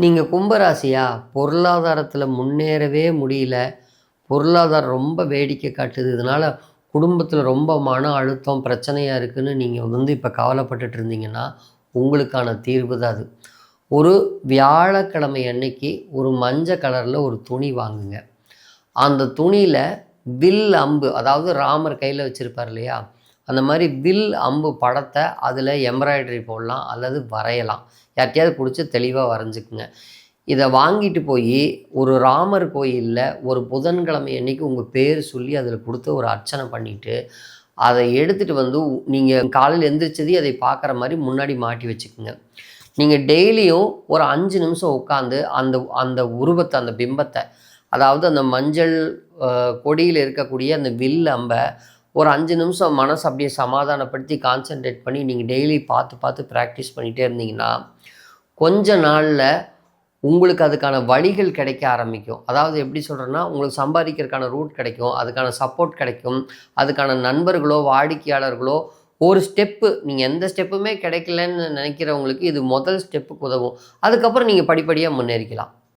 நீங்கள் கும்பராசியா? பொருளாதாரத்தில் முன்னேறவே முடியல, பொருளாதாரம் ரொம்ப வேடிக்கை காட்டுது, இதனால் குடும்பத்தில் ரொம்ப மன அழுத்தம் பிரச்சனையாக இருக்குதுன்னு நீங்கள் இப்போ கவலைப்பட்டுட்டு இருந்தீங்கன்னா உங்களுக்கான தீர்வு தான் அது. ஒரு வியாழக்கிழமை அன்னைக்கு ஒரு மஞ்சள் கலரில் ஒரு துணி வாங்குங்க. அந்த துணியில் வில் அம்பு, அதாவது ராமர் கையில் வச்சுருப்பார் இல்லையா, அந்த மாதிரி வில் அம்பு படத்தை அதில் எம்ப்ராய்டரி போடலாம் அல்லது வரையலாம். யார்கிட்டையாவது பிடிச்சி தெளிவாக வரைஞ்சிக்குங்க. இதை வாங்கிட்டு போய் ஒரு ராமர் கோயிலில் ஒரு புதன்கிழமை அன்னைக்கு உங்கள் பேர் சொல்லி அதில் கொடுத்து ஒரு அர்ச்சனை பண்ணிவிட்டு அதை எடுத்துகிட்டு வந்து நீங்கள் காலையில் எந்திரிச்சதே அதை பார்க்குற மாதிரி முன்னாடி மாட்டி வச்சுக்கோங்க. நீங்கள் டெய்லியும் ஒரு 5 நிமிஷம் உட்காந்து அந்த அந்த உருவத்தை, அந்த பிம்பத்தை, அதாவது அந்த மஞ்சள் கொடியில் இருக்கக்கூடிய அந்த வில் அம்பை ஒரு 5 நிமிஷம் மனசு அப்படியே சமாதானப்படுத்தி கான்சன்ட்ரேட் பண்ணி நீங்கள் டெய்லி பார்த்து பார்த்து ப்ராக்டிஸ் பண்ணிகிட்டே இருந்தீங்கன்னா கொஞ்ச நாளில் உங்களுக்கு அதுக்கான வழிகள் கிடைக்க ஆரம்பிக்கும். அதாவது எப்படி சொல்கிறேன்னா, உங்களுக்கு சம்பாதிக்கிறதுக்கான ரூட் கிடைக்கும், அதுக்கான சப்போர்ட் கிடைக்கும், அதுக்கான நண்பர்களோ வாடிக்கையாளர்களோ ஒரு ஸ்டெப்பு, நீங்கள் எந்த ஸ்டெப்புமே கிடைக்கலன்னு நினைக்கிறவங்களுக்கு இது முதல் ஸ்டெப்புக்கு உதவும். அதுக்கப்புறம் நீங்கள் படிப்படியாக முன்னேறிக்கலாம்.